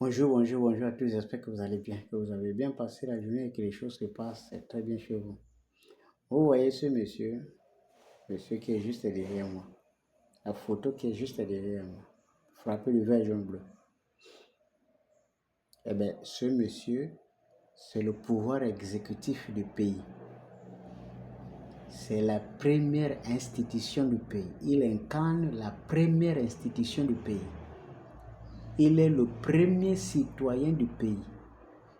Bonjour, bonjour, bonjour à tous. J'espère que vous allez bien, que vous avez bien passé la journée et que les choses se passent très bien chez vous. Vous voyez ce monsieur qui est juste derrière moi. La photo qui est juste derrière moi, frappé de vert, jaune, bleu. Eh bien, ce monsieur, c'est le pouvoir exécutif du pays. C'est la première institution du pays. Il incarne la première institution du pays. Il est le premier citoyen du pays.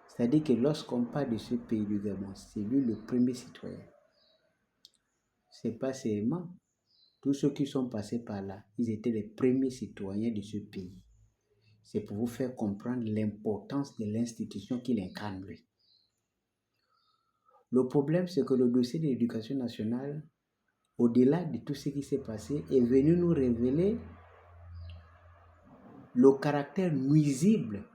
C'est-à-dire que lorsqu'on parle de ce pays du Gabon, c'est lui le premier citoyen. C'est pas seulement tous ceux qui sont passés par là, ils étaient les premiers citoyens de ce pays. C'est pour vous faire comprendre l'importance de l'institution qu'il incarne lui. Le problème, c'est que le dossier de l'éducation nationale, au-delà de tout ce qui s'est passé, est venu nous révéler le caractère nuisible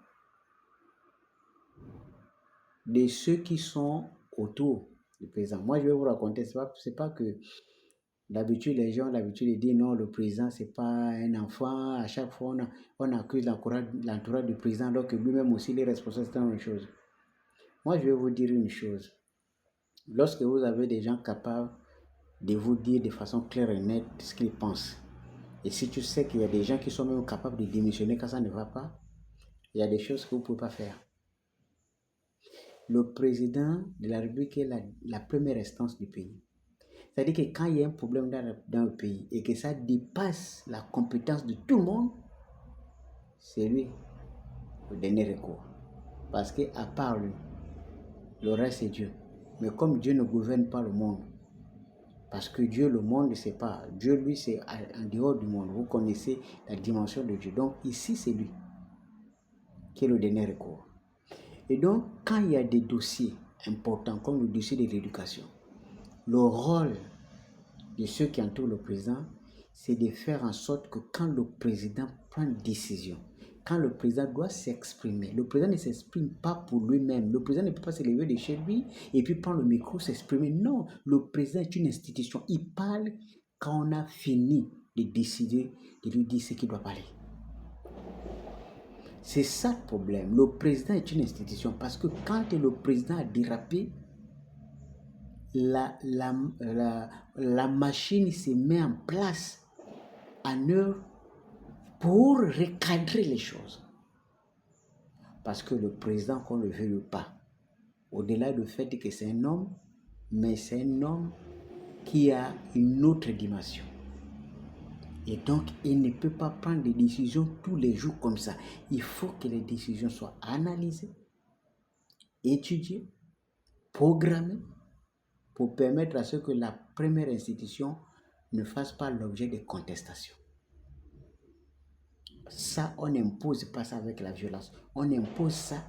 de ceux qui sont autour du président. Moi, je vais vous raconter, c'est pas que d'habitude, les gens ont l'habitude de dire non, le président, c'est pas un enfant. À chaque fois, on accuse l'entourage du président, alors que lui-même aussi, il est responsable de la même chose. Moi, je vais vous dire une chose. Lorsque vous avez des gens capables de vous dire de façon claire et nette ce qu'ils pensent, et si tu sais qu'il y a des gens qui sont même capables de démissionner quand ça ne va pas, il y a des choses que vous ne pouvez pas faire. Le président de la République est la première instance du pays. C'est-à-dire que quand il y a un problème dans le pays et que ça dépasse la compétence de tout le monde, c'est lui le dernier recours. Parce qu'à part lui, le reste c'est Dieu. Mais comme Dieu ne gouverne pas le monde, parce que Dieu, le monde ne sait pas. Dieu, lui, c'est en dehors du monde. Vous connaissez la dimension de Dieu. Donc ici, c'est lui qui est le dernier recours. Et donc, quand il y a des dossiers importants, comme le dossier de l'éducation, le rôle de ceux qui entourent le président, c'est de faire en sorte que quand le président prend une décision, quand le président doit s'exprimer, le président ne s'exprime pas pour lui-même. Le président ne peut pas se lever de chez lui et puis prendre le micro, s'exprimer. Non, le président est une institution. Il parle quand on a fini de décider, de lui dire ce qu'il doit parler. C'est ça le problème. Le président est une institution parce que quand le président a dérapé, la machine se met en place en œuvre pour recadrer les choses. Parce que le président, qu'on ne le veuille pas, au-delà du fait que c'est un homme, mais c'est un homme qui a une autre dimension. Et donc, il ne peut pas prendre des décisions tous les jours comme ça. Il faut que les décisions soient analysées, étudiées, programmées, pour permettre à ce que la première institution ne fasse pas l'objet de contestations. Ça, on n'impose pas ça avec la violence. On impose ça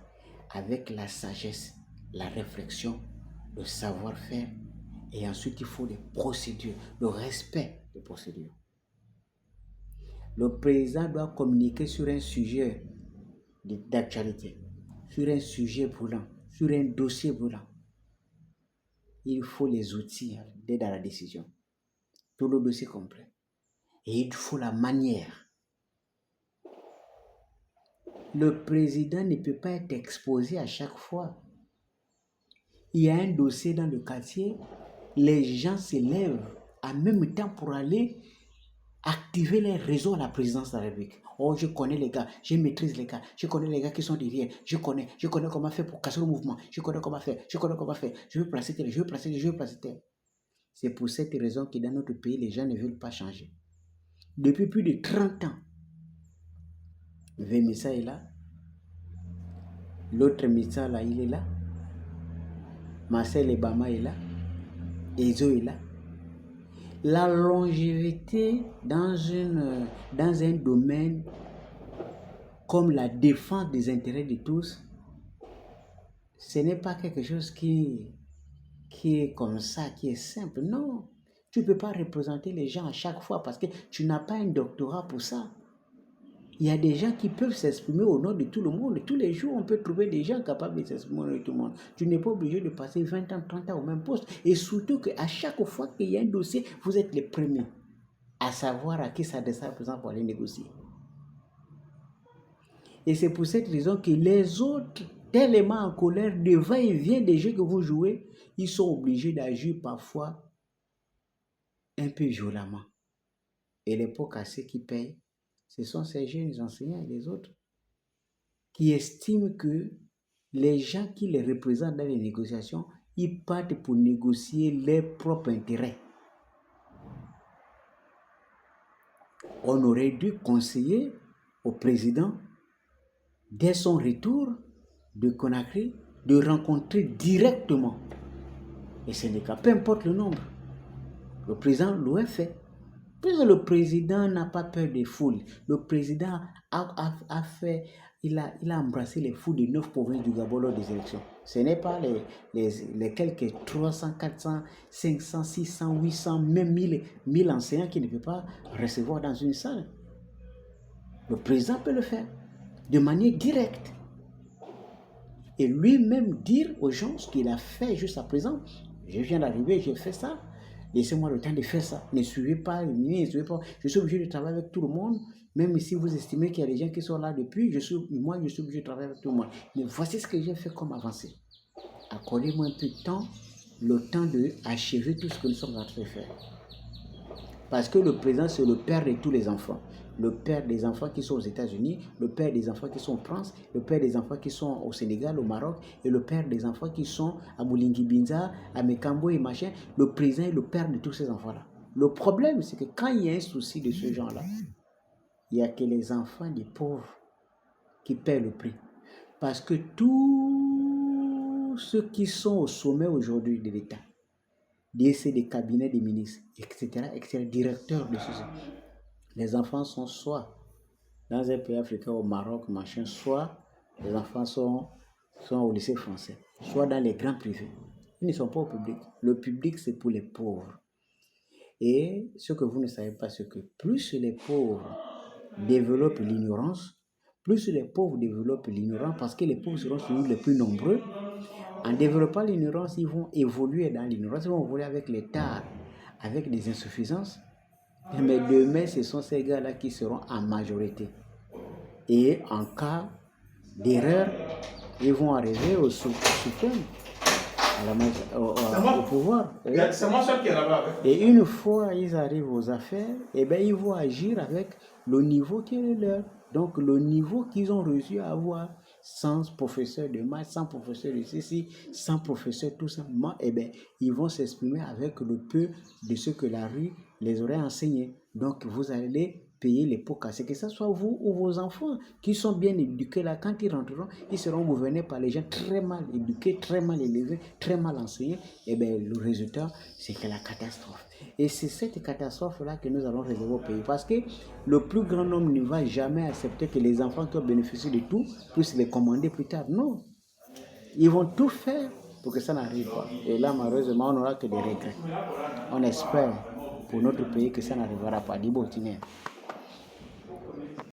avec la sagesse, la réflexion, le savoir-faire. Et ensuite, il faut des procédures, le respect des procédures. Le président doit communiquer sur un sujet d'actualité, sur un sujet brûlant, sur un dossier brûlant. Il faut les outils d'aide à la décision, tout le dossier complet. Et il faut la manière. Le président ne peut pas être exposé à chaque fois. Il y a un dossier dans le quartier, les gens se lèvent en même temps pour aller activer les réseaux à la présidence de la République. Oh, je connais les gars, je maîtrise les gars, je connais les gars qui sont derrière, je connais comment faire pour casser le mouvement, je connais comment faire, je veux placer tel, je veux placer tel. C'est pour cette raison que dans notre pays, les gens ne veulent pas changer. Depuis plus de 30 ans, Vémissa est là, l'autre Missa là, il est là, Marcel Ebama est là, Ezo est là. La longévité dans un domaine comme la défense des intérêts de tous, ce n'est pas quelque chose qui est comme ça, qui est simple. Non, tu ne peux pas représenter les gens à chaque fois parce que tu n'as pas un doctorat pour ça. Il y a des gens qui peuvent s'exprimer au nom de tout le monde. Tous les jours, on peut trouver des gens capables de s'exprimer au nom de tout le monde. Tu n'es pas obligé de passer 20 ans, 30 ans au même poste. Et surtout qu'à chaque fois qu'il y a un dossier, vous êtes les premiers à savoir à qui s'adresser, par exemple, pour aller négocier. Et c'est pour cette raison que les autres, tellement en colère, de va-et-vient des jeux que vous jouez, ils sont obligés d'agir parfois un peu violemment. Et les pots cassés qui payent, ce sont ces jeunes enseignants et les autres qui estiment que les gens qui les représentent dans les négociations, ils partent pour négocier leurs propres intérêts. On aurait dû conseiller au président, dès son retour de Conakry, de rencontrer directement les syndicats, peu importe le nombre. Le président l'aurait fait. Puisque le président n'a pas peur des foules, le président il a embrassé les foules de 9 provinces du Gabon lors des élections. Ce n'est pas les quelques 300, 400, 500, 600, 800, même 1000 enseignants qui ne peuvent pas recevoir dans une salle. Le président peut le faire de manière directe. Et lui-même dire aux gens ce qu'il a fait jusqu'à présent. Je viens d'arriver, j'ai fait ça. Laissez-moi le temps de faire ça. Ne suivez pas les ministres, ne suivez pas. Je suis obligé de travailler avec tout le monde. Même si vous estimez qu'il y a des gens qui sont là depuis, moi, je suis obligé de travailler avec tout le monde. Mais voici ce que j'ai fait comme avancée. Accordez-moi un peu de temps, le temps d'achever tout ce que nous sommes en train de faire. Parce que le président, c'est le père de tous les enfants. Le père des enfants qui sont aux États-Unis, le père des enfants qui sont en France, le père des enfants qui sont au Sénégal, au Maroc, et le père des enfants qui sont à Boulingi-Binza, à Mekambo et machin. Le président est le père de tous ces enfants-là. Le problème, c'est que quand il y a un souci de ce genre-là, il n'y a que les enfants des pauvres qui paient le prix. Parce que tous ceux qui sont au sommet aujourd'hui de l'État, c'est des cabinets des ministres, etc., directeurs de ceci. Les enfants sont soit dans un pays africain, au Maroc, machin, soit les enfants sont au lycée français, soit dans les grands privés. Ils ne sont pas au public. Le public, c'est pour les pauvres. Et ce que vous ne savez pas, c'est que plus les pauvres développent l'ignorance, plus les pauvres développent l'ignorance, parce que les pauvres seront celui les plus nombreux. En développant l'ignorance, ils vont évoluer dans l'ignorance, ils vont évoluer avec les tares, avec des insuffisances. Mais demain, ce sont ces gars-là qui seront en majorité. Et en cas d'erreur, ils vont arriver au suprême, au pouvoir. C'est moi seul qui est là-bas. Et une fois ils arrivent aux affaires, ils vont agir avec le niveau qui est le leur. Donc le niveau qu'ils ont réussi à avoir sans professeur de maths, sans professeur de ceci, sans professeur tout simplement, ils vont s'exprimer avec le peu de ce que la rue les aurait enseigné. Donc vous allez payer les pots cassés, que ce soit vous ou vos enfants qui sont bien éduqués là, quand ils rentreront, ils seront gouvernés par les gens très mal éduqués, très mal élevés, très mal enseignés. Le résultat, c'est que la catastrophe. Et c'est cette catastrophe-là que nous allons réserver au pays. Parce que le plus grand nombre ne va jamais accepter que les enfants qui ont bénéficié de tout puissent les commander plus tard. Non. Ils vont tout faire pour que ça n'arrive pas. Et là, malheureusement, on n'aura que des regrets. On espère pour notre pays que ça n'arrivera pas. Dibotine.